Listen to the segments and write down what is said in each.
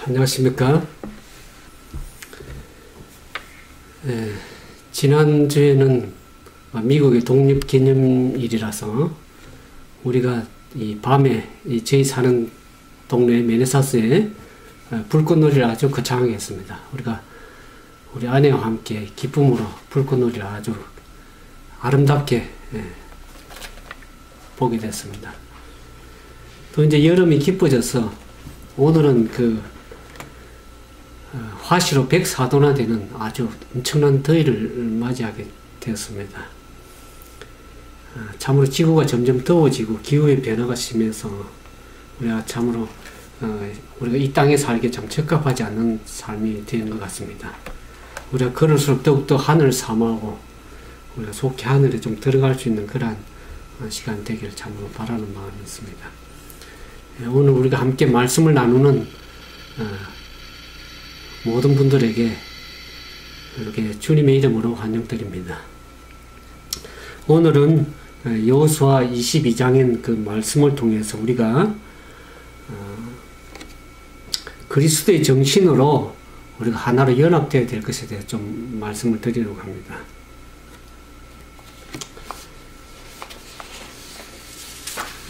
안녕하십니까. 지난주에는 미국의 독립기념일이라서 우리가 이 밤에 저희 사는 동네 미네소타주에 불꽃놀이를 아주 거창하게 했습니다. 우리 아내와 함께 기쁨으로 불꽃놀이를 아주 아름답게 보게 됐습니다. 또 이제 여름이 깊어져서 오늘은 화씨로 104도나 되는 아주 엄청난 더위를 맞이하게 되었습니다. 참으로 지구가 점점 더워지고 기후의 변화가 심해서 우리가 참으로 우리가 이 땅에 살기에 참 적합하지 않는 삶이 되는 것 같습니다. 우리가 걸을수록 더욱더 하늘을 사모하고 우리가 속히 하늘에 좀 들어갈 수 있는 그러한 시간 되기를 참으로 바라는 마음이 있습니다. 오늘 우리가 함께 말씀을 나누는 모든 분들에게 이렇게 주님의 이름으로 환영드립니다. 오늘은 여호수아 22장인 그 말씀을 통해서 우리가 그리스도의 정신으로 우리가 하나로 연합되어야 될 것에 대해 좀 말씀을 드리려고 합니다.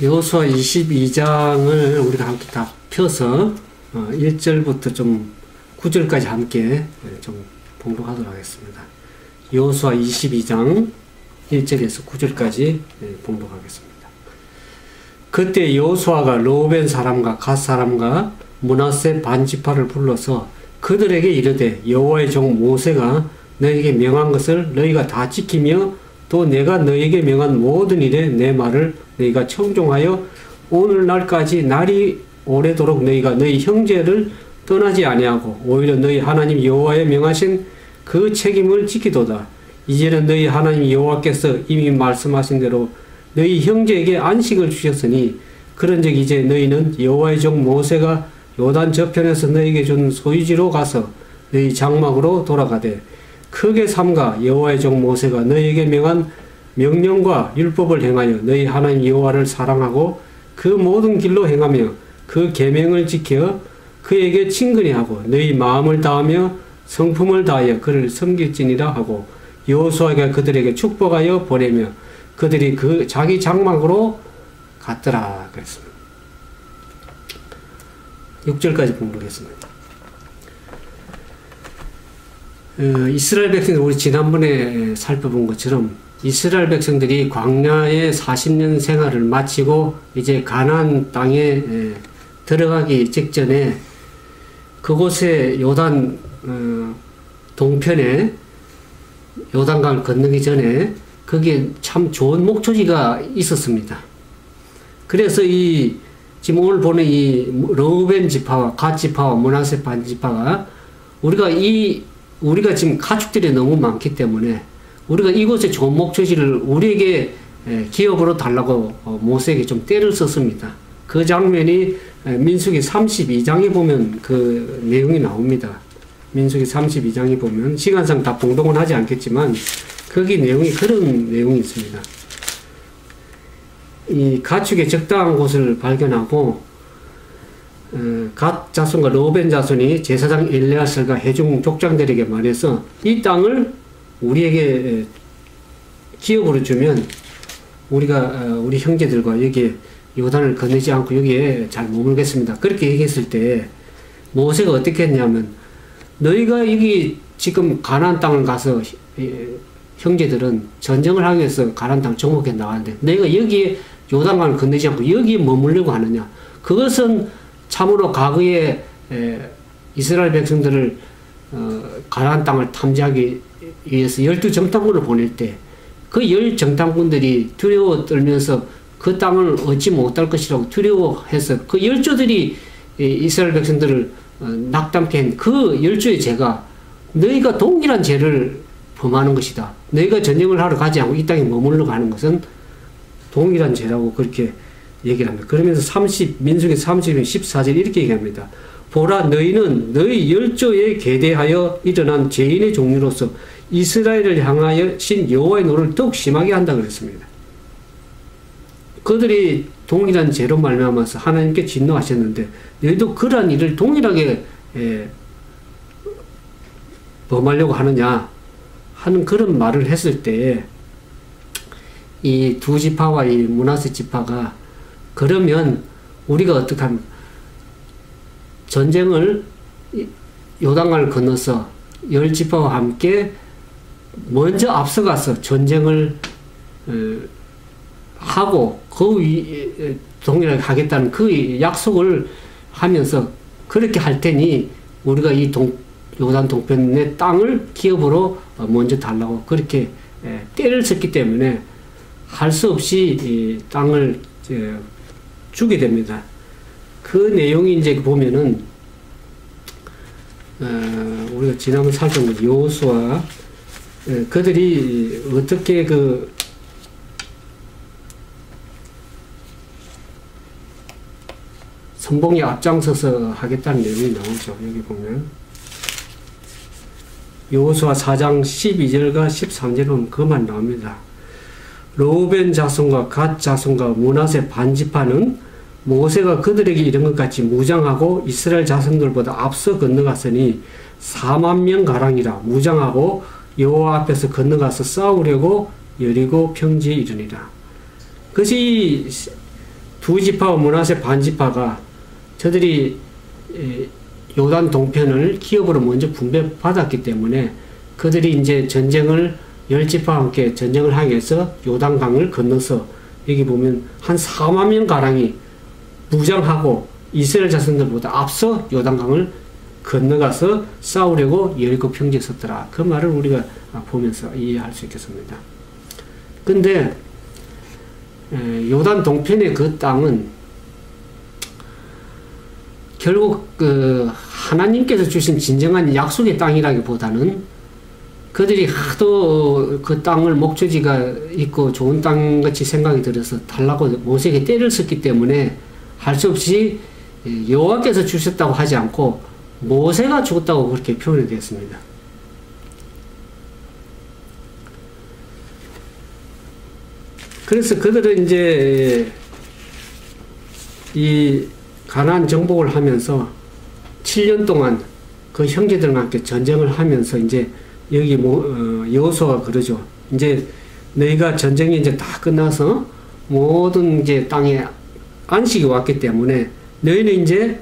여호수아 22장을 우리가 함께 다 펴서 1절부터 좀 9절까지 함께 좀 봉독하도록 하겠습니다. 여호수아 22장 1절에서 9절까지 봉독하겠습니다. 그때 여호수아가 르우벤 사람과 갓 사람과 므낫세 반지파를 불러서 그들에게 이르되 여호와의 종 모세가 너희에게 명한 것을 너희가 다 지키며 또 내가 너희에게 명한 모든 일에 내 말을 너희가 청종하여 오늘날까지 날이 오래도록 너희가 너희 형제를 떠나지 아니하고 오히려 너희 하나님 여호와의 명하신 그 책임을 지키도다. 이제는 너희 하나님 여호와께서 이미 말씀하신 대로 너희 형제에게 안식을 주셨으니 그런즉 이제 너희는 여호와의 종 모세가 요단 저편에서 너희에게 준 소유지로 가서 너희 장막으로 돌아가되 크게 삼가 여호와의 종 모세가 너희에게 명한 명령과 율법을 행하여 너희 하나님 여호와를 사랑하고 그 모든 길로 행하며 그 계명을 지켜 그에게 친근히 하고 너희 마음을 다하며 성품을 다하여 그를 섬길지니라 하고 여호수아가 그들에게 축복하여 보내며 그들이 그 자기 장막으로 갔더라 그랬습니다. 6절까지 봉독했습니다. 이스라엘 백성들 우리 지난번에 살펴본 것처럼 이스라엘 백성들이 광야의 40년 생활을 마치고 이제 가나안 땅에 들어가기 직전에 그곳에 요단 동편에 요단강을 건너기 전에 거기에 참 좋은 목초지가 있었습니다. 그래서 지금 오늘 보는 이 르우벤 지파와 갓 지파와 므낫세 반 지파가 우리가 지금 가축들이 너무 많기 때문에 우리가 이곳에 좋은 목초지를 우리에게 기업으로 달라고 모세에게 좀 떼를 썼습니다. 그 장면이 민수기 32장에 보면 그 내용이 나옵니다. 민수기 32장에 보면 시간상 다 봉독은 하지 않겠지만 거기 내용이 그런 내용이 있습니다. 이 가축의 적당한 곳을 발견하고 갓 자손과 르우벤 자손이 제사장 엘레아살과 회중 족장들에게 말해서 이 땅을 우리에게 기업으로 주면 우리가 우리 형제들과 여기에 요단을 건너지 않고 여기에 잘 머물겠습니다. 그렇게 얘기했을 때 모세가 어떻게 했냐면 너희가 여기 지금 가나안 땅을 가서 형제들은 전쟁을 하기 위해서 가나안 땅을 정복해 나왔는데 너희가 여기에 요단강을 건너지 않고 여기에 머물려고 하느냐. 그것은 참으로 과거에 이스라엘 백성들을 가나안 땅을 탐지하기 위해서 12정탐꾼을 보낼 때 그 10정탐꾼들이 두려워 떨면서 그 땅을 얻지 못할 것이라고 두려워해서 그 열조들이 이스라엘 백성들을 낙담케 한 그 열조의 죄가 너희가 동일한 죄를 범하는 것이다. 너희가 전쟁을 하러 가지 않고 이 땅에 머물러 가는 것은 동일한 죄라고 그렇게 얘기를 합니다. 그러면서 민수기 30년 14절 이렇게 얘기합니다. 보라 너희는 너희 열조에 계대하여 일어난 죄인의 종류로서 이스라엘을 향하여 신 여호와의 노를 더욱 심하게 한다 그랬습니다. 그들이 동일한 죄로 말미암아서 하나님께 진노하셨는데 너희도 그러한 일을 동일하게 범하려고 하느냐 하는 그런 말을 했을 때 이 두 지파와 이 므낫세 지파가 그러면 우리가 어떻게 하면 전쟁을 요단강을 건너서 10지파와 함께 먼저 앞서가서 전쟁을 하고 그 동일하게 하겠다는 그 약속을 하면서 그렇게 할 테니 우리가 이 요단 동편의 땅을 기업으로 먼저 달라고 그렇게 때를 썼기 때문에 할 수 없이 이 땅을 주게 됩니다. 그 내용이 이제 보면은 우리가 지난번 살펴본 여호수아 그들이 어떻게 그 선봉에 앞장서서 하겠다는 내용이 나오죠. 여기 보면 여호수아 4장 12절과 13절에 보면 그만 나옵니다. 르우벤 자손과 갓 자손과 므낫세 반지파는 모세가 그들에게 이른 것 같이 무장하고 이스라엘 자손들보다 앞서 건너갔으니 4만 명 가량이라 무장하고 여호와 앞에서 건너가서 싸우려고 여리고 평지에 이르니라. 그것이 두 지파와 므낫세 반지파가 저들이 요단 동편을 기업으로 먼저 분배받았기 때문에 그들이 이제 전쟁을 10지파와 함께 전쟁을 하기 위해서 요단강을 건너서 여기 보면 한 4만 명 가량이 무장하고 이스라엘 자손들보다 앞서 요단강을 건너가서 싸우려고 여리고 평지에 섰더라. 그 말을 우리가 보면서 이해할 수 있겠습니다. 근데 요단 동편의 그 땅은 결국 그 하나님께서 주신 진정한 약속의 땅이라기보다는 그들이 하도 그 땅을 목초지가 있고 좋은 땅같이 생각이 들어서 달라고 모세에게 때를 썼기 때문에 할 수 없이 여호와께서 주셨다고 하지 않고 모세가 줬다고 그렇게 표현이 되었습니다. 그래서 그들은 이제 이 가나안 정복을 하면서 7년 동안 그 형제들과 함께 전쟁을 하면서 이제 여기 여호수아가 그러죠. 이제 너희가 전쟁이 이제 다 끝나서 모든 이제 땅에 안식이 왔기 때문에 너희는 이제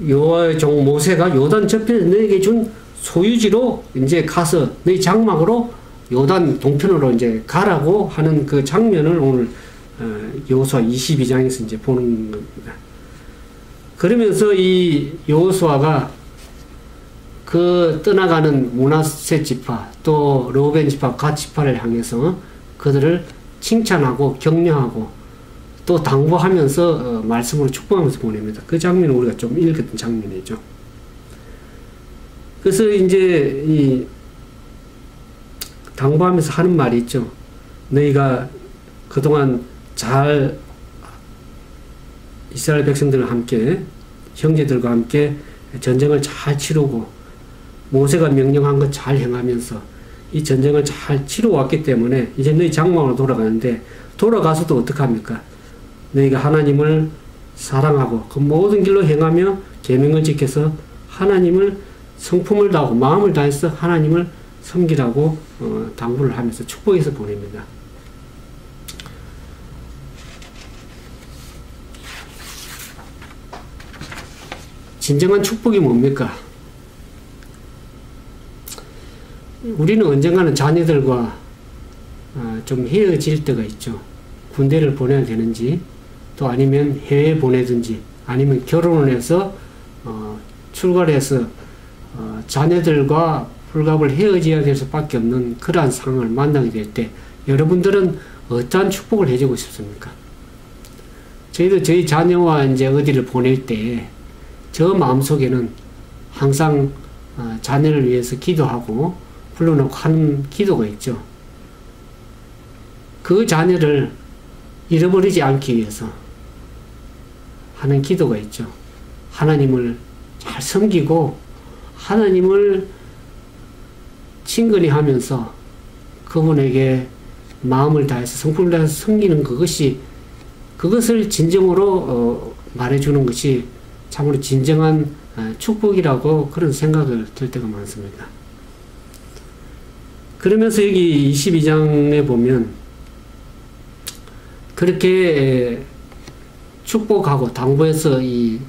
여호와의 종 모세가 요단 저편에 너희에게 준 소유지로 이제 가서 너희 장막으로 요단 동편으로 이제 가라고 하는 그 장면을 오늘 여호수아 22장에서 이제 보는 겁니다. 그러면서 이 여호수아가 그 떠나가는 므낫세 지파 또 르우벤 지파 갓 지파를 향해서 그들을 칭찬하고 격려하고 또 당부하면서 말씀으로 축복하면서 보냅니다. 그 장면을 우리가 좀 읽었던 장면이죠. 그래서 이제 이 당부하면서 하는 말이 있죠. 너희가 그동안 잘 이스라엘 백성들과 함께 형제들과 함께 전쟁을 잘 치르고 모세가 명령한 것 잘 행하면서 이 전쟁을 잘 치러왔기 때문에 이제 너희 장막으로 돌아가는데 돌아가서도 어떡합니까? 너희가 하나님을 사랑하고 그 모든 길로 행하며 계명을 지켜서 하나님을 성품을 다하고 마음을 다해서 하나님을 섬기라고 당부를 하면서 축복해서 보냅니다. 진정한 축복이 뭡니까? 우리는 언젠가는 자녀들과 좀 헤어질 때가 있죠. 군대를 보내야 되는지 또 아니면 해외에 보내든지 아니면 결혼을 해서 출가를 해서 자녀들과 불갑을 헤어져야 될 수밖에 없는 그러한 상황을 만나게 될 때 여러분들은 어떠한 축복을 해주고 싶습니까? 저희도 저희 자녀와 이제 어디를 보낼 때 저 마음속에는 항상 자녀를 위해서 기도하고 불러놓고 하는 기도가 있죠. 그 자녀를 잃어버리지 않기 위해서 하는 기도가 있죠. 하나님을 잘 섬기고 하나님을 친근히 하면서 그분에게 마음을 다해서 성품을 다해서 섬기는 그것을 진정으로 말해주는 것이 참으로 진정한 축복이라고 그런 생각을 들 때가 많습니다. 그러면서 여기 22장에 보면 그렇게 축복하고 당부해서 이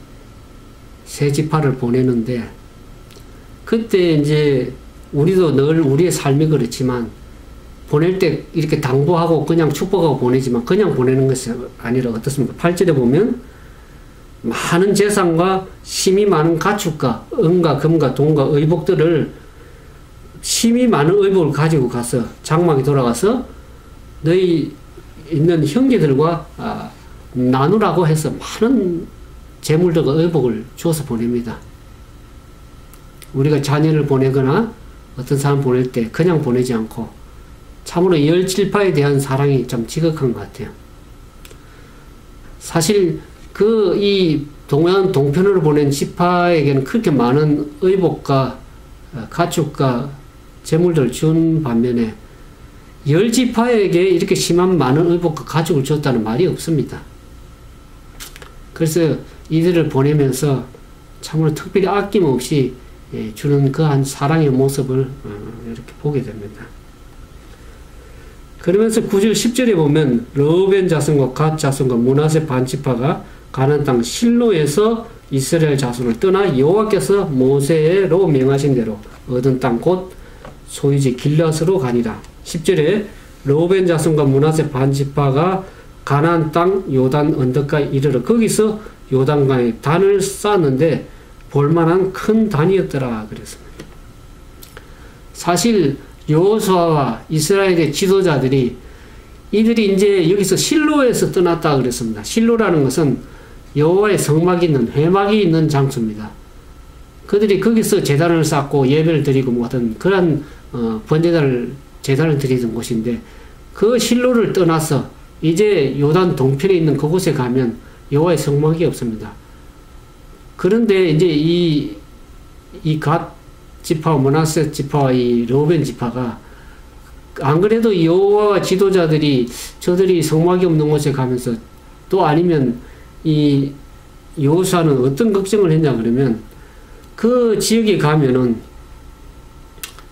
세 지파를 보내는데, 그때 이제 우리도 늘 우리의 삶이 그렇지만 보낼 때 이렇게 당부하고 그냥 축복하고 보내지만 그냥 보내는 것이 아니라 어떻습니까? 8절에 보면 많은 재산과 힘이 많은 가축과 은과 금과 돈과 의복들을, 힘이 많은 의복을 가지고 가서 장막에 돌아가서 너희 있는 형제들과 나누라고 해서 많은 재물들과 의복을 주어서 보냅니다. 우리가 자녀를 보내거나 어떤 사람 보낼 때 그냥 보내지 않고 참으로 열지파에 대한 사랑이 좀 지극한 것 같아요. 사실 이 동편으로 보낸 지파에게는 그렇게 많은 의복과 가축과 재물들을 준 반면에 열지파에게 이렇게 심한 많은 의복과 가축을 줬다는 말이 없습니다. 그래서 이들을 보내면서 참으로 특별히 아낌없이 주는 그 한 사랑의 모습을 이렇게 보게 됩니다. 그러면서 9절 10절에 보면 르우벤 자손과 갓 자손과 므낫세 반지파가 가나안 땅 실로에서 이스라엘 자손을 떠나 여호와께서 모세로 명하신 대로 얻은 땅 곧 소유지 길앗으로 가니라. 10절에 르우벤 자손과 므낫세 반지파가 가나안 땅 요단 언덕까지 이르러 거기서 요단강에 단을 쌓았는데 볼만한 큰 단이었더라 그랬습니다. 사실 여호수아와 이스라엘의 지도자들이 이들이 이제 여기서 실로에서 떠났다 그랬습니다. 실로라는 것은 여호와의 성막이 있는, 회막이 있는 장소입니다. 그들이 거기서 제단을 쌓고 예배를 드리고 뭐 어떤 그런 제단을 드리던 곳인데, 그 실로를 떠나서 이제 요단 동편에 있는 그곳에 가면 여호와의 성막이 없습니다. 그런데 이제 이 갓 지파와 므낫세 지파와 이 르우벤 지파가 안 그래도 여호와 지도자들이 저들이 성막이 없는 곳에 가면서, 또 아니면 이 여호수아는 어떤 걱정을 했냐 그러면 그 지역에 가면은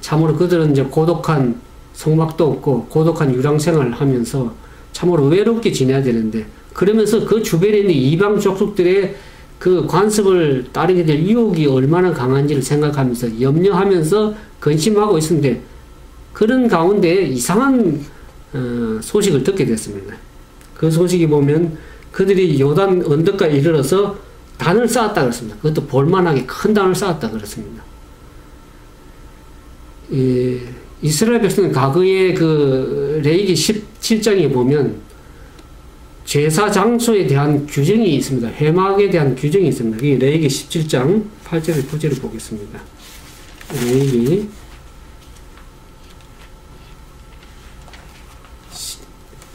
참으로 그들은 이제 고독한 성막도 없고 고독한 유랑 생활을 하면서 참으로 외롭게 지내야 되는데, 그러면서 그 주변에 있는 이방 족속들의 그 관습을 따르게 될 유혹이 얼마나 강한지를 생각하면서 염려하면서 근심하고 있었는데, 그런 가운데 이상한 소식을 듣게 됐습니다. 그 소식이 보면 그들이 요단 언덕까지 이르러서 단을 쌓았다 그랬습니다. 그것도 볼만하게 큰 단을 쌓았다 그랬습니다. 이스라엘 백성은 과거에 그 레위기 17장에 보면 제사 장소에 대한 규정이 있습니다. 회막에 대한 규정이 있습니다. 이 레위기 17장 8절에 9절을 보겠습니다. 레위기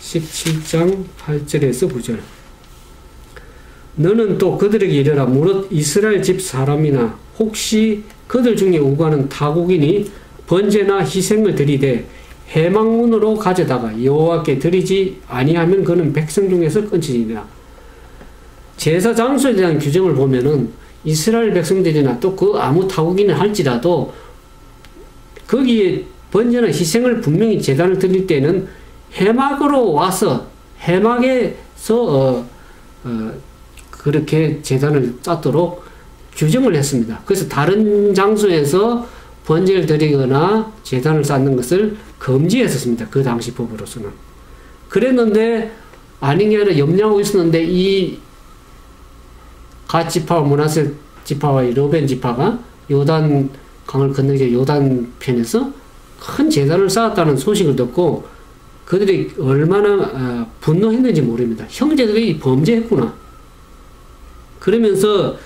17장 8절에서 9절. 너는 또 그들에게 이르라. 무릇 이스라엘 집 사람이나 혹시 그들 중에 우고하는 타국인이 번제나 희생을 드리되 회막문으로 가져다가 여호와께 드리지 아니하면 그는 백성 중에서 끊지니라. 제사 장소에 대한 규정을 보면은 이스라엘 백성들이나 또 그 아무 타국인을 할지라도 거기에 번제나 희생을 분명히 제단을 드릴 때는 회막으로 와서 회막에서 그렇게 제단을 쌓도록 규정을 했습니다. 그래서 다른 장소에서 번제를 드리거나 제단을 쌓는 것을 금지했었습니다. 그 당시 법으로서는. 그랬는데 아닌 게 아니라 염려하고 있었는데 이 갓 지파와 므낫세 지파와 르우벤 지파가 요단 강을 건너기 요단 편에서 큰 제단을 쌓았다는 소식을 듣고 그들이 얼마나 분노했는지 모릅니다. 형제들이 범죄했구나. 그러면서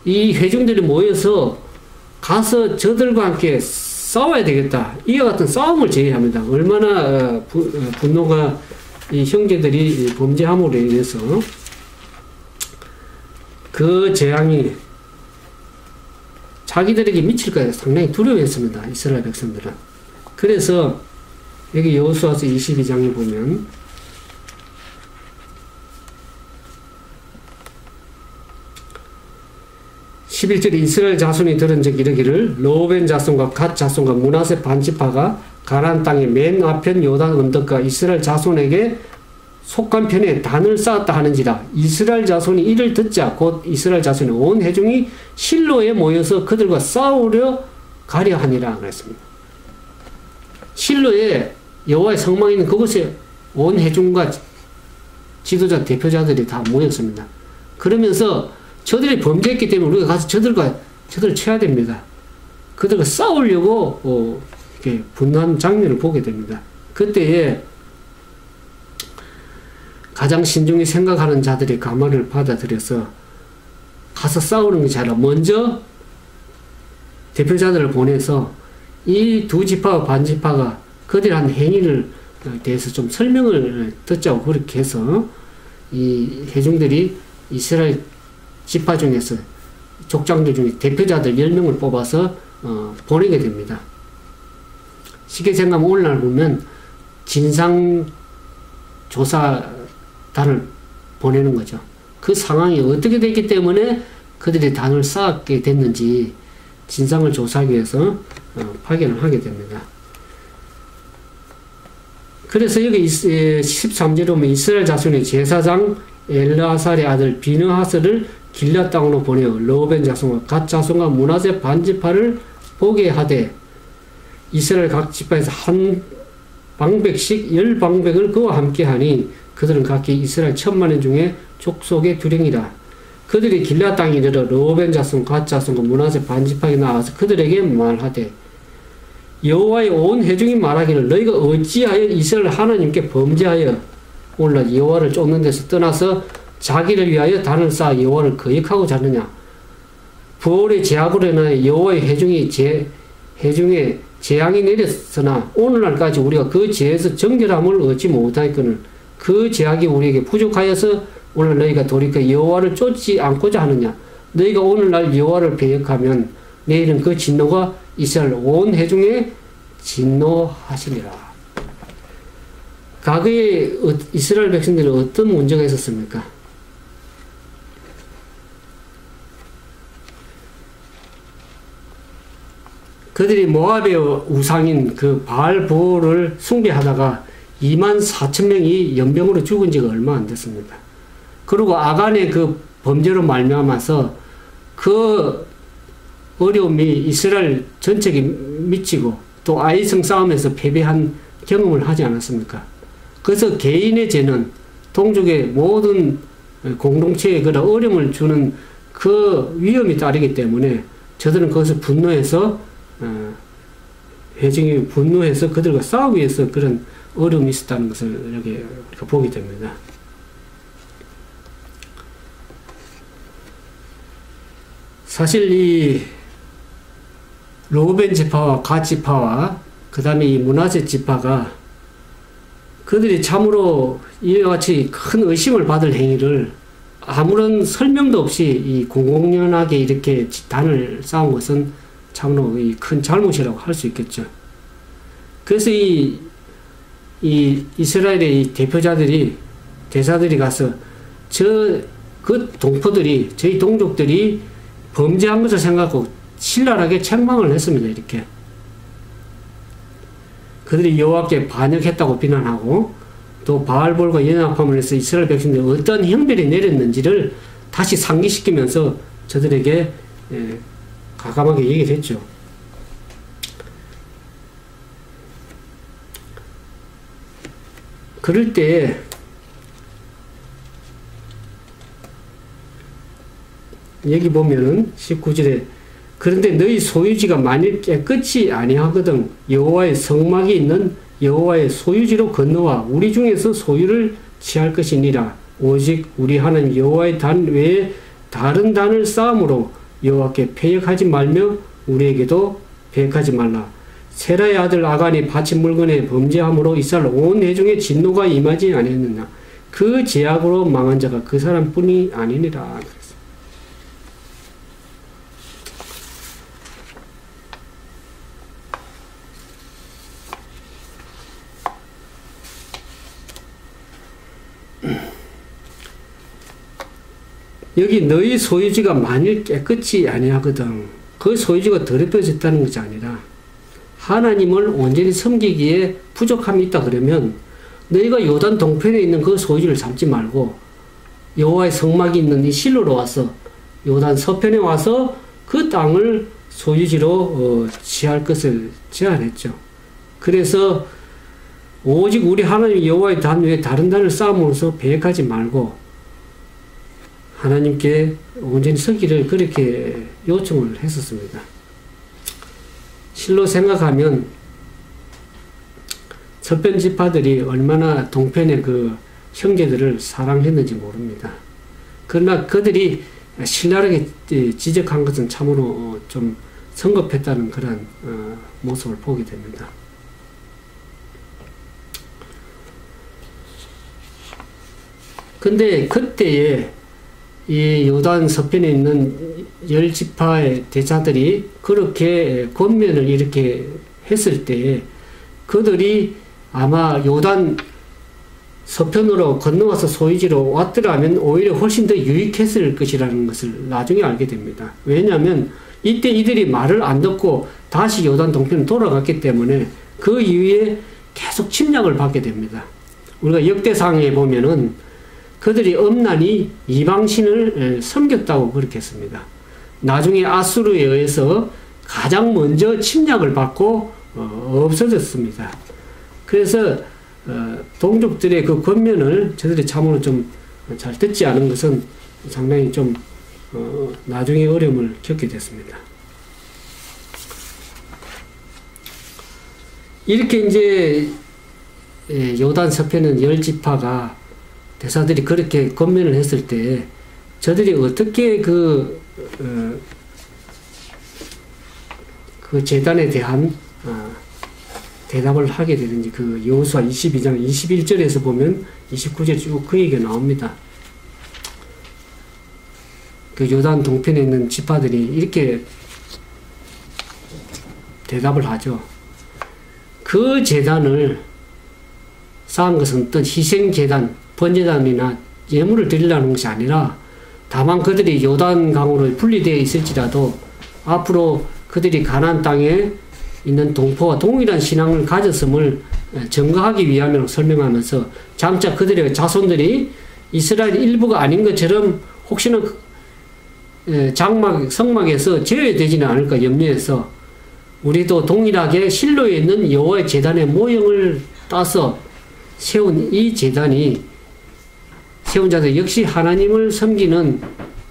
이 회중들이 모여서 가서 저들과 함께 싸워야 되겠다. 이와 같은 싸움을 제의합니다. 얼마나 분노가 이 형제들이 범죄함으로 인해서 그 재앙이 자기들에게 미칠까 상당히 두려워했습니다. 이스라엘 백성들은. 그래서 여기 여호수아서 22장에 보면 11절에 이스라엘 자손이 들은 적 이르기를 로벤 자손과 갓 자손과 므낫세 반지파가 가나안 땅의 맨 앞편 요단 언덕과 이스라엘 자손에게 속간 편에 단을 쌓았다 하는지라. 이스라엘 자손이 이를 듣자 곧 이스라엘 자손의 온 회중이 실로에 모여서 그들과 싸우려 가려 하니라 그랬습니다. 실로에 여호와의 성막이 있는 그곳에 온 회중과 지도자 대표자들이 다 모였습니다. 그러면서 저들이 범죄했기 때문에 우리가 가서 저들을 쳐야 됩니다. 그들과 싸우려고 이렇게 분노한 장면을 보게 됩니다. 그때에 가장 신중히 생각하는 자들이 가만을 받아들여서 가서 싸우는 것이 아니라 먼저 대표자들을 보내서 이 두 지파와 반지파가 그들이 한 행위를 대해서 좀 설명을 듣자고 그렇게 해서 이 회중들이 이스라엘 지파 중에서 족장들 중에 대표자들 10명을 뽑아서 보내게 됩니다. 쉽게 생각하면 오늘날 보면 진상조사단을 보내는 거죠. 그 상황이 어떻게 됐기 때문에 그들이 단을 쌓게 됐는지 진상을 조사하기 위해서 파견을 하게 됩니다. 그래서 여기 13절에 보면 이스라엘 자손의 제사장 엘르아살의 아들 비느하스를 길앗 땅으로 보내어 로벤 자손과 갓 자손과 므낫세 반지파를 보게 하되 이스라엘 각 지파에서 한 방백씩 10방백을 그와 함께 하니 그들은 각기 이스라엘 10,000명 중에 족속의 두령이라. 그들이 길앗 땅에 이르러 로벤 자손 갓 자손과 므낫세 반지파에 나와서 그들에게 말하되 여호와의 온 회중이 말하기를 너희가 어찌하여 이스라엘 하나님께 범죄하여 오늘날 여호와를 쫓는 데서 떠나서 자기를 위하여 단을 쌓아 여호와를 거역하고자 하느냐. 부올의 제약으로 인하여 여호와의 회중에 재앙이 내렸으나 오늘날까지 우리가 그 죄에서 정결함을 얻지 못하였거늘 그 제약이 우리에게 부족하여서 오늘 너희가 돌이켜 여호와를 쫓지 않고자 하느냐. 너희가 오늘날 여호와를 배역하면 내일은 그 진노가 이스라엘 온 회중에 진노하시리라. 과거에 이스라엘 백성들이 어떤 문제가 있었습니까? 그들이 모압의 우상인 그 바알보를 숭배하다가 24,000명이 연병으로 죽은 지가 얼마 안 됐습니다. 그리고 아간의 그 범죄로 말미암아서 그 어려움이 이스라엘 전체에 미치고 또 아이성 싸움에서 패배한 경험을 하지 않았습니까? 그래서 개인의 죄는 동족의 모든 공동체에 그런 어려움을 주는 그 위험이 따르기 때문에 저들은 거기서 분노해서 회중이 분노해서 그들과 싸우기 위해서 그런 어려움이 있었다는 것을 이렇게 우리가 보게 됩니다. 사실 이 로벤 지파와 갓 지파와 그 다음에 이 므낫세 지파가 그들이 참으로 이와 같이 큰 의심을 받을 행위를 아무런 설명도 없이 이 공공연하게 이렇게 단을 쌓은 것은 참으로 큰 잘못이라고 할 수 있겠죠. 그래서 이 이스라엘의 이 대사들이 가서 그 동포들이, 저희 동족들이 범죄한 것을 생각하고 신랄하게 책망을 했습니다. 이렇게. 그들이 여호와께 반역했다고 비난하고 또 바알볼과 연합함을 해서 이스라엘 백성들이 어떤 형벌이 내렸는지를 다시 상기시키면서 저들에게 과감하게 얘기를 했죠. 그럴 때 여기 보면은 19절에 그런데 너희 소유지가 만일 깨끗이 아니하거든 여호와의 성막이 있는 여호와의 소유지로 건너와 우리 중에서 소유를 취할 것이니라. 오직 우리 하나님 여호와의 단 외에 다른 단을 쌓음으로 여호와께 패역하지 말며 우리에게도 패역하지 말라. 세라의 아들 아간이 바친 물건에 범죄함으로 이스라엘 온 회중의 진노가 임하지 아니했느냐. 그 제약으로 망한 자가 그 사람뿐이 아니니라. 여기 너희 소유지가 만일 깨끗이 아니하거든 그 소유지가 더럽혀졌다는 것이 아니라 하나님을 온전히 섬기기에 부족함이 있다 그러면 너희가 요단 동편에 있는 그 소유지를 삼지 말고 여호와의 성막이 있는 이 실로로 와서 요단 서편에 와서 그 땅을 소유지로 취할 것을 제안했죠. 그래서 오직 우리 하나님 여호와의 단 외에 다른 단을 쌓음으로써 배역하지 말고 하나님께 온전히 서기를 그렇게 요청을 했었습니다. 실로 생각하면 서편 지파들이 얼마나 동편의 그 형제들을 사랑했는지 모릅니다. 그러나 그들이 신랄하게 지적한 것은 참으로 좀 성급했다는 그런 모습을 보게 됩니다. 근데 그때에 이 요단 서편에 있는 10지파의 대자들이 그렇게 권면을 이렇게 했을 때 그들이 아마 요단 서편으로 건너와서 소유지로 왔더라면 오히려 훨씬 더 유익했을 것이라는 것을 나중에 알게 됩니다. 왜냐하면 이때 이들이 말을 안 듣고 다시 요단 동편으로 돌아갔기 때문에 그 이후에 계속 침략을 받게 됩니다. 우리가 역대상에 보면은 그들이 엄란히 이방신을 섬겼다고 그렇게 했습니다. 나중에 아수르에 의해서 가장 먼저 침략을 받고 없어졌습니다. 그래서 동족들의 그 권면을 저들이 참으로 좀 잘 듣지 않은 것은 상당히 좀 나중에 어려움을 겪게 됐습니다. 이렇게 이제 요단 서편은 10지파가 대사들이 그렇게 권면을 했을 때 저들이 어떻게 그 제단에 대한 대답을 하게 되는지 그 여호수아 22장 21절에서 보면 29절 쭉 그 얘기가 나옵니다. 그 요단 동편에 있는 지파들이 이렇게 대답을 하죠. 그 제단을 쌓은 것은 어떤 희생제단, 번제단이나 예물을 드리려는 것이 아니라 다만 그들이 요단강으로 분리되어 있을지라도 앞으로 그들이 가나안 땅에 있는 동포와 동일한 신앙을 가졌음을 증거하기 위함이라고 설명하면서 장차 그들의 자손들이 이스라엘 일부가 아닌 것처럼 혹시나 성막에서 제외되지는 않을까 염려해서 우리도 동일하게 실로에 있는 여호와의 제단의 모형을 따서 세운 이 제단이 세운 자들 역시 하나님을 섬기는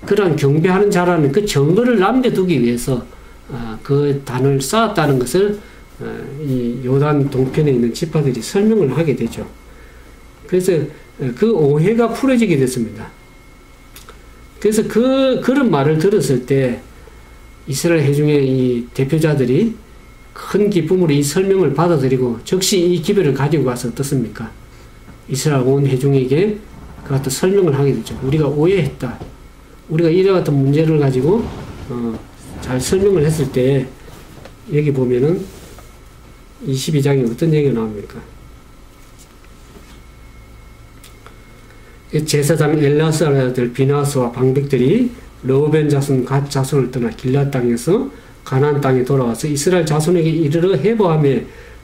그런 경배하는 자라는 그 증거를 남겨두기 위해서 그 단을 쌓았다는 것을 이 요단 동편에 있는 지파들이 설명을 하게 되죠. 그래서 그 오해가 풀어지게 됐습니다. 그래서 그런 말을 들었을 때 이스라엘 회중의 이 대표자들이 큰 기쁨으로 이 설명을 받아들이고 즉시 이 기별을 가지고 가서 어떻습니까? 이스라엘 온 회중에게 그 같은 설명을 하게 되죠. 우리가 오해했다. 우리가 이와 같은 문제를 가지고 잘 설명을 했을 때 여기 보면은 22장에 어떤 얘기가 나옵니까? 제사장 엘라사의 아들 비나스와 방백들이 르우벤 자손 갓 자손을 떠나 길앗 땅에서 가나안 땅에 돌아와서 이스라엘 자손에게 이르러 해보하며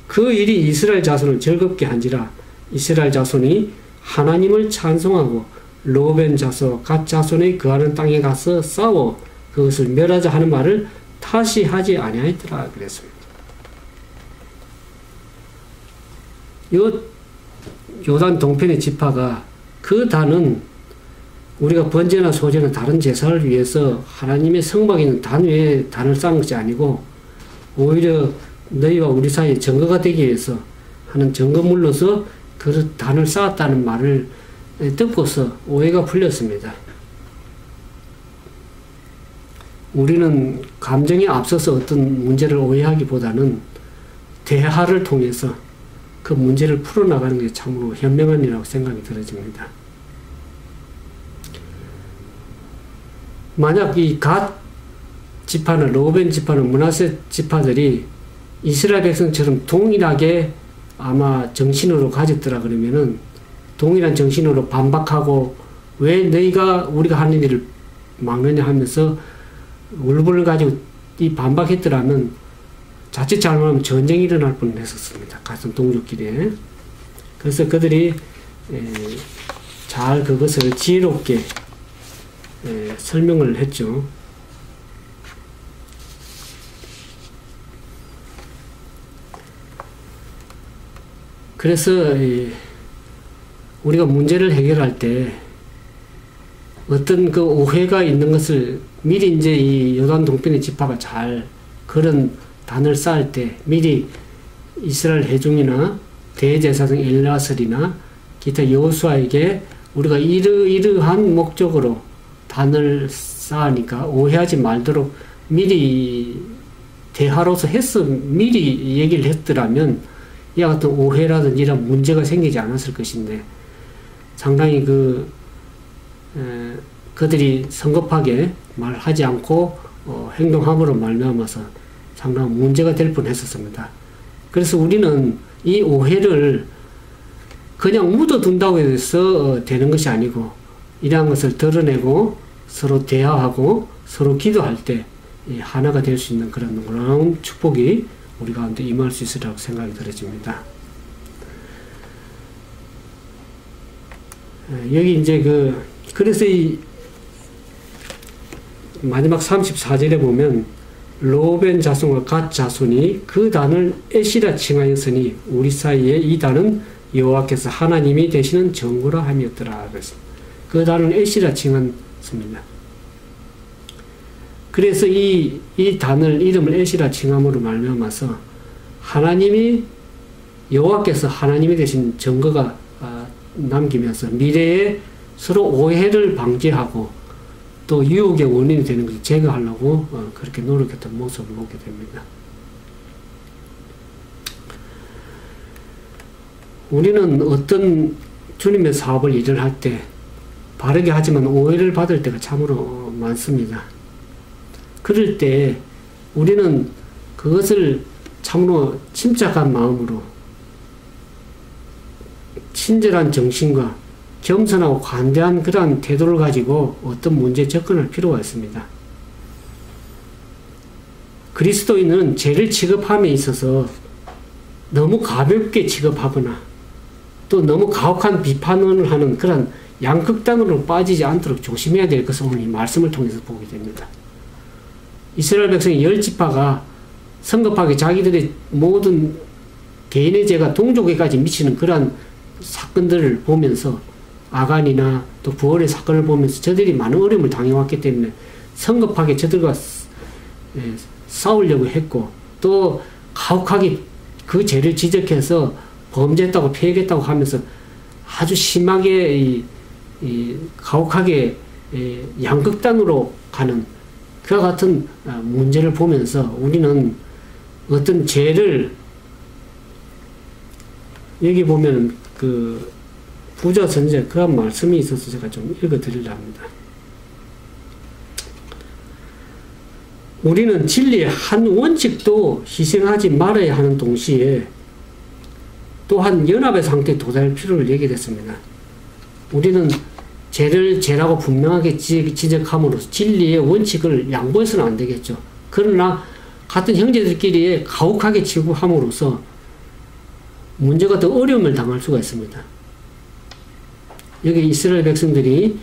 그 일이 이스라엘 자손을 즐겁게 한지라 이스라엘 자손이 하나님을 찬송하고 르우벤 자손 갓 자손의 거하는 땅에 가서 싸워 그것을 멸하자 하는 말을 다시 하지 아니하였더라 그랬습니다. 요단 동편의 지파가 그 단은 우리가 번제나 소제나 다른 제사를 위해서 하나님의 성막에 있는 단 외에 단을 쌓은 것이 아니고 오히려 너희와 우리 사이에 증거가 되기 위해서 하는 증거물로서 그 단을 쌓았다는 말을 듣고서 오해가 풀렸습니다. 우리는 감정에 앞서서 어떤 문제를 오해하기보다는 대화를 통해서 그 문제를 풀어나가는 게 참으로 현명한 일이라고 생각이 들어집니다. 만약 이 갓 지파는 르우벤 지파는 므낫세 지파들이 이스라엘 백성처럼 동일하게 아마 정신으로 가졌더라 그러면은 동일한 정신으로 반박하고 왜 너희가 우리가 하는 일을 막느냐 하면서 울분을 가지고 이 반박했더라면 자칫 잘못하면 전쟁이 일어날 뻔했었습니다. 같은 동족끼리. 그래서 그들이 잘 그것을 지혜롭게 설명을 했죠. 그래서 우리가 문제를 해결할 때 어떤 그 오해가 있는 것을 미리 이제 이 요단 동편의 지파가 잘 그런 단을 쌓을 때 미리 이스라엘 회중이나 대제사장 엘리아설이나 기타 여호수아에게 우리가 이러이러한 목적으로 단을 쌓으니까 오해하지 말도록 미리 대화로서 미리 얘기를 했더라면 이와 같은 오해라든지 이런 문제가 생기지 않았을 것인데 상당히 그들이 성급하게 말하지 않고 행동함으로 말미암아서 상당한 문제가 될 뻔했었습니다. 그래서 우리는 이 오해를 그냥 묻어둔다고 해서 되는 것이 아니고 이러한 것을 드러내고 서로 대화하고 서로 기도할 때 하나가 될 수 있는 그런 놀라운 축복이 우리 가운데 임할 수 있으리라고 생각이 들어집니다. 여기 이제 그래서 이 마지막 34절에 보면 로벤 자손과 갓 자손이 그 단을 에시라 칭하였으니 우리 사이에 이 단은 여호와께서 하나님이 되시는 정구라 함이었더라. 그래서 그 단을 에시라 칭했습니다. 그래서 이 단을 이름을 에시라 칭함으로 말미암아서 하나님이 여호와께서 하나님이 되신 증거가 남기면서 미래에 서로 오해를 방지하고 또 유혹의 원인이 되는 것을 제거하려고 그렇게 노력했던 모습을 보게 됩니다. 우리는 어떤 주님의 사업을 일을 할 때 바르게 하지만 오해를 받을 때가 참으로 많습니다. 그럴 때 우리는 그것을 참으로 침착한 마음으로 친절한 정신과 겸손하고 관대한 그러한 태도를 가지고 어떤 문제에 접근할 필요가 있습니다. 그리스도인은 죄를 취급함에 있어서 너무 가볍게 취급하거나 또 너무 가혹한 비판을 하는 그런 양극단으로 빠지지 않도록 조심해야 될 것을 오늘 이 말씀을 통해서 보게 됩니다. 이스라엘 백성의 10지파가 성급하게 자기들의 모든 개인의 죄가 동족에까지 미치는 그러한 사건들을 보면서 아간이나 또 부월의 사건을 보면서 저들이 많은 어려움을 당해왔기 때문에 성급하게 저들과 싸우려고 했고 또 가혹하게 그 죄를 지적해서 범죄했다고 피해겠다고 하면서 아주 심하게 가혹하게 양극단으로 가는 그와 같은 문제를 보면서 우리는 어떤 죄를 여기 보면 부자 선지자 그런 말씀이 있어서 제가 좀 읽어드리려 합니다. 우리는 진리의 한 원칙도 희생하지 말아야 하는 동시에 또한 연합의 상태에 도달할 필요를 얘기했습니다. 우리는 죄를 죄라고 분명하게 지적함으로써 진리의 원칙을 양보해서는 안 되겠죠. 그러나 같은 형제들끼리 가혹하게 취급함으로써 문제가 더 어려움을 당할 수가 있습니다. 여기 이스라엘 백성들이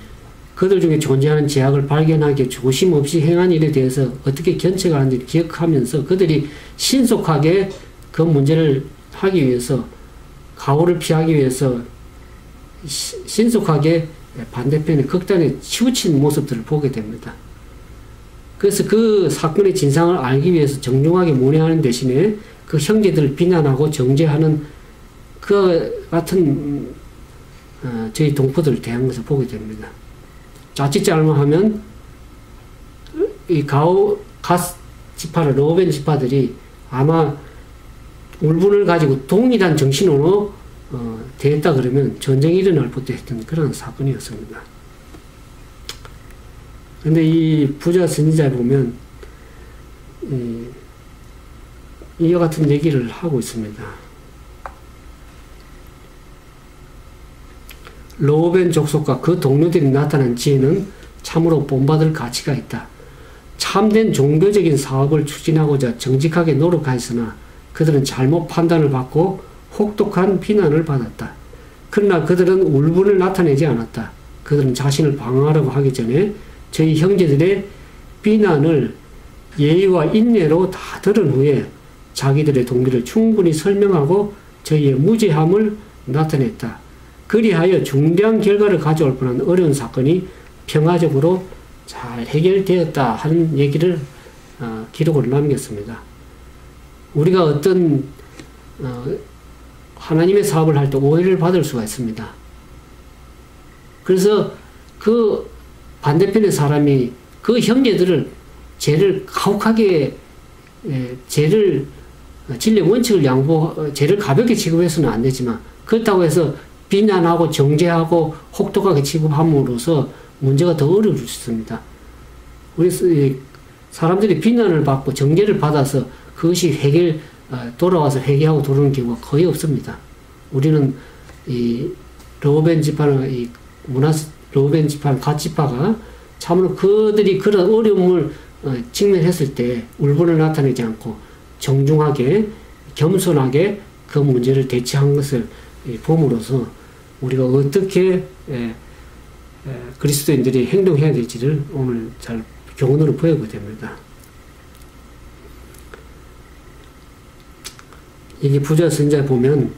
그들 중에 존재하는 제약을 발견하기에 조심 없이 행한 일에 대해서 어떻게 견책을 하는지 기억하면서 그들이 신속하게 그 문제를 하기 위해서 가오를 피하기 위해서 신속하게 반대편의 극단에 치우친 모습들을 보게 됩니다. 그래서 그 사건의 진상을 알기 위해서 정중하게 문의하는 대신에 그 형제들을 비난하고 정죄하는 그 같은 저희 동포들을 대한 것을 보게 됩니다. 자칫 잘못하면 이 갓 지파나 로벤 지파들이 아마 울분을 가지고 동일한 정신으로 대했다 그러면 전쟁이 일어날 뻔도 했던 그런 사건이었습니다. 근데 이 부자 선지자에 보면 이와 같은 얘기를 하고 있습니다. 로벤 족속과 그 동료들이 나타난 지혜는 참으로 본받을 가치가 있다. 참된 종교적인 사업을 추진하고자 정직하게 노력하였으나 그들은 잘못 판단을 받고 혹독한 비난을 받았다. 그러나 그들은 울분을 나타내지 않았다. 그들은 자신을 방어하려고 하기 전에 저희 형제들의 비난을 예의와 인내로 다 들은 후에 자기들의 동기를 충분히 설명하고 저희의 무죄함을 나타냈다. 그리하여 중대한 결과를 가져올 뻔한 어려운 사건이 평화적으로 잘 해결되었다 하는 얘기를 기록으로 남겼습니다. 우리가 어떤 하나님의 사업을 할 때 오해를 받을 수가 있습니다. 그래서 그 반대편의 사람이 그 형제들을 죄를 가혹하게 죄를 진리의 원칙을 죄를 가볍게 취급해서는 안 되지만 그렇다고 해서 비난하고 정죄하고 혹독하게 취급함으로써 문제가 더 어려울 수 있습니다. 우리 사람들이 비난을 받고 정죄를 받아서 그것이 돌아와서 회개하고 돌아오는 경우가 거의 없습니다. 우리는 이 르우벤 지파는 르우벤 지파는 갓 지파가 참으로 그들이 그런 어려움을 직면했을 때 울분을 나타내지 않고 정중하게 겸손하게 그 문제를 대처한 것을 봄으로써 우리가 어떻게 그리스도인들이 행동해야 될지를 오늘 잘 교훈으로 보여보게 됩니다. 여기 부자 선자에 보면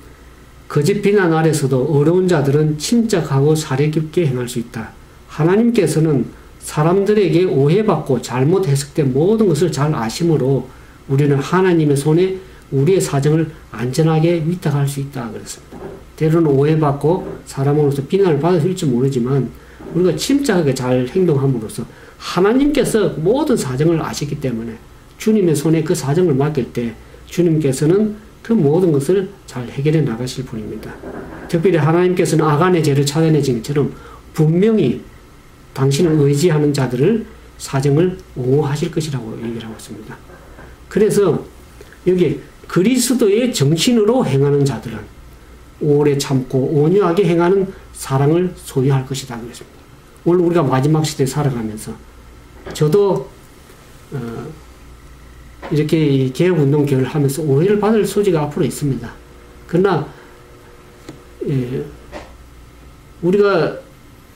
거짓 비난 아래서도 어려운 자들은 침착하고 사려 깊게 행할 수 있다. 하나님께서는 사람들에게 오해받고 잘못 해석된 모든 것을 잘 아심으로 우리는 하나님의 손에 우리의 사정을 안전하게 위탁할 수 있다 그랬습니다. 때로는 오해받고 사람으로서 비난을 받을지 모르지만 우리가 침착하게 잘 행동함으로써 하나님께서 모든 사정을 아시기 때문에 주님의 손에 그 사정을 맡길 때 주님께서는 그 모든 것을 잘 해결해 나가실 분입니다. 특별히 하나님께서는 아간의 죄를 찾아내신 것처럼 분명히 당신을 의지하는 자들을 사정을 옹호하실 것이라고 얘기를 하고 있습니다. 그래서 여기 그리스도의 정신으로 행하는 자들은 오래 참고 온유하게 행하는 사랑을 소유할 것이다 그랬습니다. 오늘 우리가 마지막 시대에 살아가면서 저도 이렇게 개혁운동 교회를 하면서 오해를 받을 소지가 앞으로 있습니다. 그러나 우리가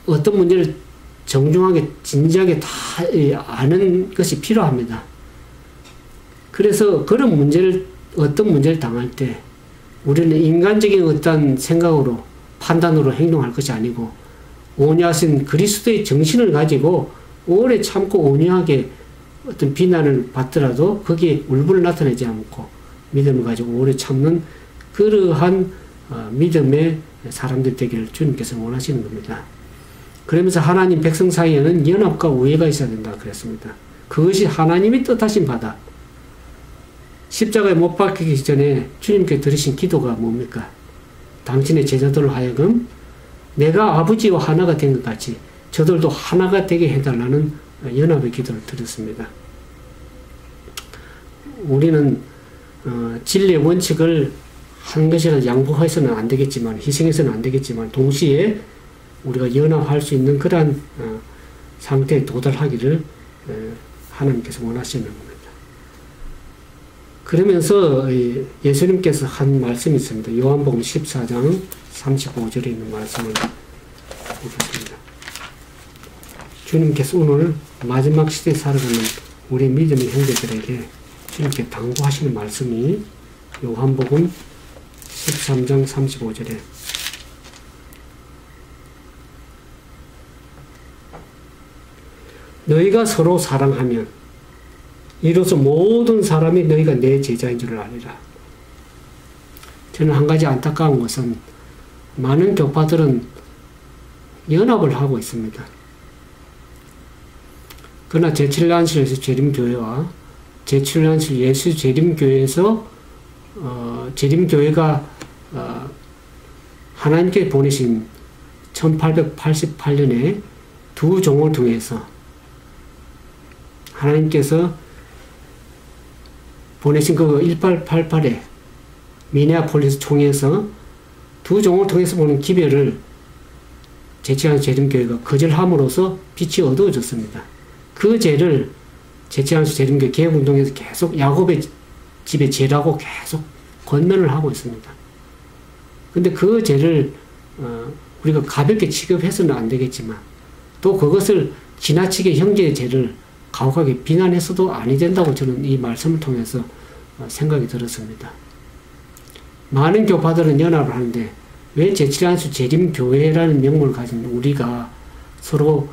어떤 문제를 정중하게 진지하게 다 아는 것이 필요합니다. 그래서 그런 어떤 문제를 당할 때 우리는 인간적인 어떤 생각으로 판단으로 행동할 것이 아니고 온유하신 그리스도의 정신을 가지고 오래 참고 온유하게 어떤 비난을 받더라도 거기에 울분을 나타내지 않고 믿음을 가지고 오래 참는 그러한 믿음의 사람들 되기를 주님께서 원하시는 겁니다. 그러면서 하나님 백성 사이에는 연합과 우애가 있어야 된다 그랬습니다. 그것이 하나님이 뜻하신 바다. 십자가에 못 박히기 전에 주님께 들으신 기도가 뭡니까? 당신의 제자들로 하여금 내가 아버지와 하나가 된 것 같이 저들도 하나가 되게 해달라는 연합의 기도를 드렸습니다. 우리는 진리의 원칙을 한 것이라도 양보해서는 안 되겠지만 희생해서는 안 되겠지만 동시에 우리가 연합할 수 있는 그러한 상태에 도달하기를 하나님께서 원하시는 겁니다. 그러면서 예수님께서 한 말씀이 있습니다. 요한복음 14장 35절에 있는 말씀을 보겠습니다. 주님께서 오늘 마지막 시대에 살아가는 우리 믿음의 형제들에게 주님께 당부하시는 말씀이 요한복음 13장 35절에 너희가 서로 사랑하면 이로써 모든 사람이 너희가 내 제자인 줄 알리라. 저는 한 가지 안타까운 것은 많은 교파들은 연합을 하고 있습니다. 그러나 제7란실 예수재림교회와 제7란실 예수재림교회에서 재림교회가 하나님께 보내신 1888년에 두 종을 통해서 하나님께서 보내신 그 1888의 미네아폴리스 총회에서 두 종을 통해서 보는 기별을 제치안수 재림교회가 거절함으로써 빛이 어두워졌습니다. 그 죄를 제치안수 재림교회 개혁운동에서 계속 야곱의 집의 죄라고 계속 권면을 하고 있습니다. 근데 그 죄를 우리가 가볍게 취급해서는 안 되겠지만 또 그것을 지나치게 형제의 죄를 가혹하게 비난해서도 아니 된다고 저는 이 말씀을 통해서 생각이 들었습니다. 많은 교파들은 연합을 하는데 왜 제칠안수 재림교회라는 명목을 가진 우리가 서로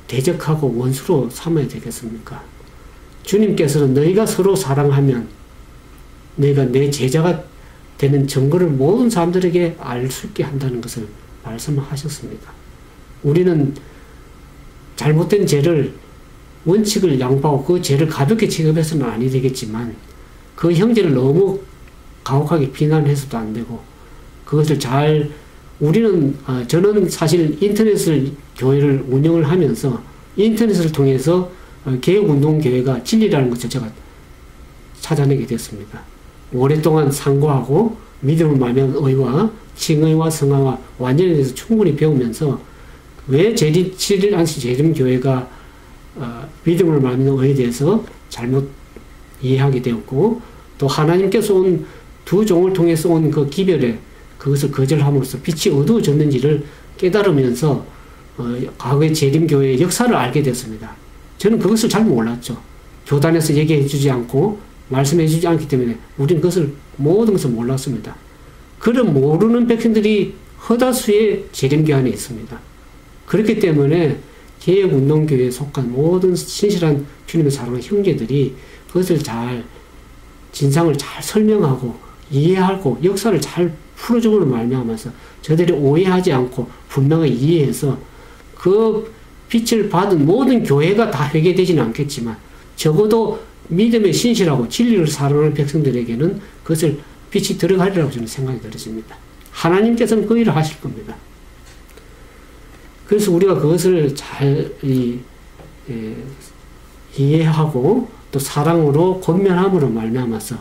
대적하고 원수로 삼아야 되겠습니까? 주님께서는 너희가 서로 사랑하면 너희가 내 제자가 되는 증거를 모든 사람들에게 알 수 있게 한다는 것을 말씀하셨습니다. 우리는 잘못된 죄를 원칙을 양보하고 그 죄를 가볍게 취급해서는 아니 되겠지만 그 형제를 너무 가혹하게 비난해서도 안 되고 그것을 저는 사실 인터넷을 교회를 운영을 하면서 인터넷을 통해서 개혁운동교회가 진리라는 것을 제가 찾아내게 됐습니다. 오랫동안 상고하고 믿음을 말하는 의와 칭의와 성화와 완전에 대해서 충분히 배우면서 왜 제칠안수 재림교회가 믿음을 말하는 의에 대해서 잘못 이해하게 되었고 또 하나님께서 온 두 종을 통해서 온 그 기별에 그것을 거절함으로써 빛이 어두워졌는지를 깨달으면서 과거의 재림교회의 역사를 알게 됐습니다. 저는 그것을 잘 몰랐죠. 교단에서 얘기해 주지 않고 말씀해 주지 않기 때문에 우리는 그것을 모든 것을 몰랐습니다. 그런 모르는 백성들이 허다수의 재림교회 안에 있습니다. 그렇기 때문에 개혁운동교회에 속한 모든 신실한 주님의 사랑하는 형제들이 그것을 진상을 잘 설명하고 이해하고 역사를 잘 풀어줌으로 말미암아서 저들이 오해하지 않고 분명히 이해해서 그 빛을 받은 모든 교회가 다 회개되지는 않겠지만 적어도 믿음에 신실하고 진리를 사랑하는 백성들에게는 그것을 빛이 들어가리라고 저는 생각이 들었습니다. 하나님께서는 그 일을 하실 겁니다. 그래서 우리가 그것을 잘 이해하고 또 사랑으로 권면함으로 말미암아서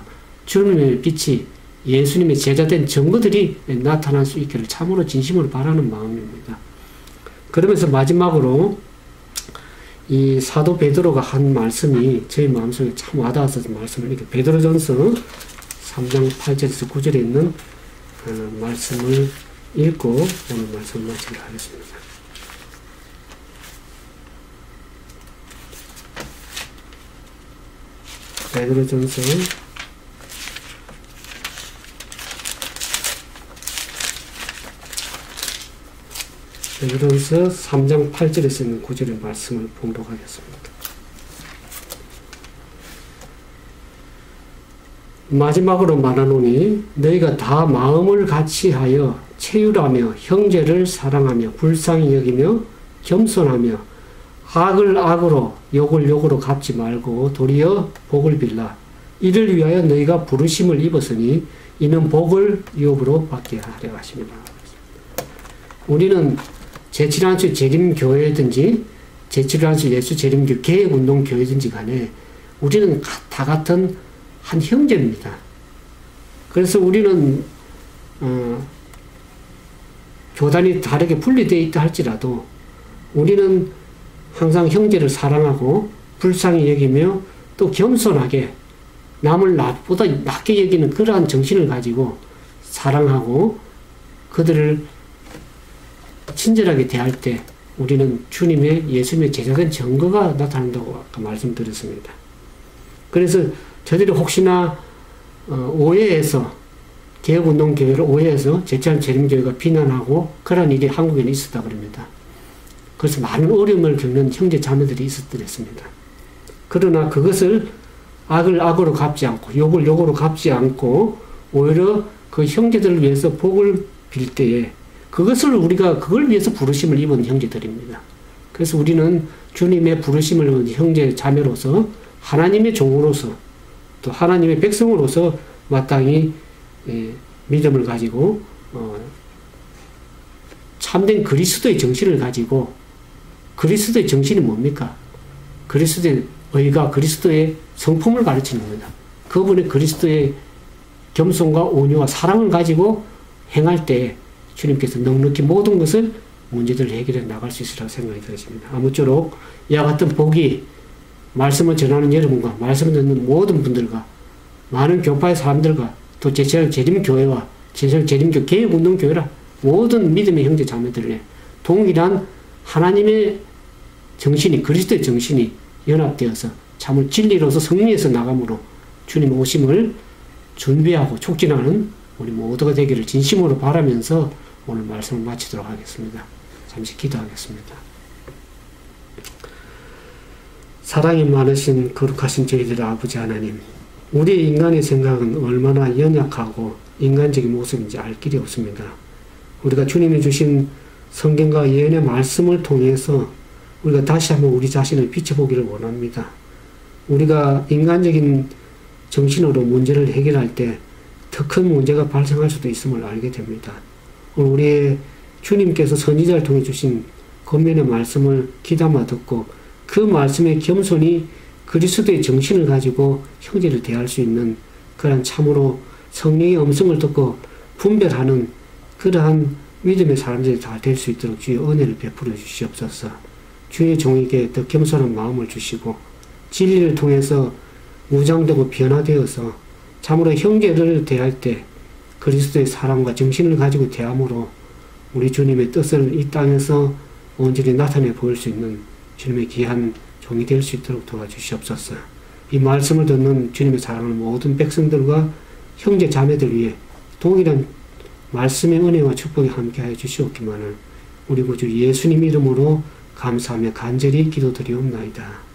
주님의 빛이 예수님의 제자된 증거들이 나타날 수 있기를 참으로 진심으로 바라는 마음입니다. 그러면서 마지막으로 이 사도 베드로가 한 말씀이 저희 마음속에 참 와닿아서 말씀을 이렇게 베드로전서 3장 8절에서 9절에 있는 말씀을 읽고 오늘 말씀을 마치도록 하겠습니다. 베드로전서 3장 8절에 있는 구절의 말씀을 봉독하겠습니다. 마지막으로 말하노니 너희가 다 마음을 같이하여 체휼하며 형제를 사랑하며 불쌍히 여기며 겸손하며 악을 악으로 욕을 욕으로 갚지 말고 도리어 복을 빌라. 이를 위하여 너희가 부르심을 입었으니 이는 복을 유업으로 받게 하려 하십니다. 우리는 제칠안수 재림교회든지 제칠안수 예수 재림교 개혁운동교회든지 간에 우리는 다 같은 한 형제입니다. 그래서 우리는 교단이 다르게 분리되어 있다 할지라도 우리는 항상 형제를 사랑하고 불쌍히 여기며 또 겸손하게 남을 나보다 낮게 여기는 그러한 정신을 가지고 사랑하고 그들을 친절하게 대할 때 우리는 주님의 예수님의 제자된 증거가 나타난다고 아까 말씀드렸습니다. 그래서 저들이 혹시나 오해해서 개혁운동교회를 오해해서 제칠안수 재림교회가 비난하고 그런 일이 한국에는 있었다 그럽니다. 그래서 많은 어려움을 겪는 형제 자매들이 있었더랬습니다. 그러나 그것을 악을 악으로 갚지 않고 욕을 욕으로 갚지 않고 오히려 그 형제들을 위해서 복을 빌 때에 그걸 위해서 부르심을 입은 형제들입니다. 그래서 우리는 주님의 부르심을 입은 형제 자매로서 하나님의 종으로서 또 하나님의 백성으로서 마땅히 믿음을 가지고 참된 그리스도의 정신을 가지고 그리스도의 정신이 뭡니까? 그리스도의 의가 그리스도의 성품을 가르치는 겁니다. 그분의 그리스도의 겸손과 온유와 사랑을 가지고 행할 때 주님께서 넉넉히 모든 것을 문제들을 해결해 나갈 수 있으리라고 생각이 들었습니다. 아무쪼록 이와 같은 복이 말씀을 전하는 여러분과 말씀을 듣는 모든 분들과 많은 교파의 사람들과 또 제철 재림교회와 제철 재림교 개혁운동교회라 모든 믿음의 형제 자매들의 동일한 하나님의 정신이 그리스도의 정신이 연합되어서 참을 진리로서 승리해서 나감으로 주님 오심을 준비하고 촉진하는 우리 모두가 되기를 진심으로 바라면서 오늘 말씀을 마치도록 하겠습니다. 잠시 기도하겠습니다. 사랑이 많으신 거룩하신 저희들의 아버지 하나님, 우리 인간의 생각은 얼마나 연약하고 인간적인 모습인지 알 길이 없습니다. 우리가 주님이 주신 성경과 예언의 말씀을 통해서 우리가 다시 한번 우리 자신을 비춰보기를 원합니다. 우리가 인간적인 정신으로 문제를 해결할 때 더 큰 문제가 발생할 수도 있음을 알게 됩니다. 오늘 우리의 주님께서 선지자를 통해 주신 권면의 말씀을 귀담아 듣고 그 말씀의 겸손히 그리스도의 정신을 가지고 형제를 대할 수 있는 그러한 참으로 성령의 음성을 듣고 분별하는 그러한 믿음의 사람들이 다 될 수 있도록 주의 은혜를 베풀어 주시옵소서. 주의 종에게 더 겸손한 마음을 주시고 진리를 통해서 무장되고 변화되어서 참으로 형제를 대할 때 그리스도의 사랑과 정신을 가지고 대함으로 우리 주님의 뜻을 이 땅에서 온전히 나타내 보일 수 있는 주님의 귀한 종이 될 수 있도록 도와주시옵소서. 이 말씀을 듣는 주님의 사랑하는 모든 백성들과 형제 자매들 위해 동일한 말씀의 은혜와 축복이 함께하여 주시옵기만을 우리 구주 예수님 이름으로 감사하며 간절히 기도드리옵나이다.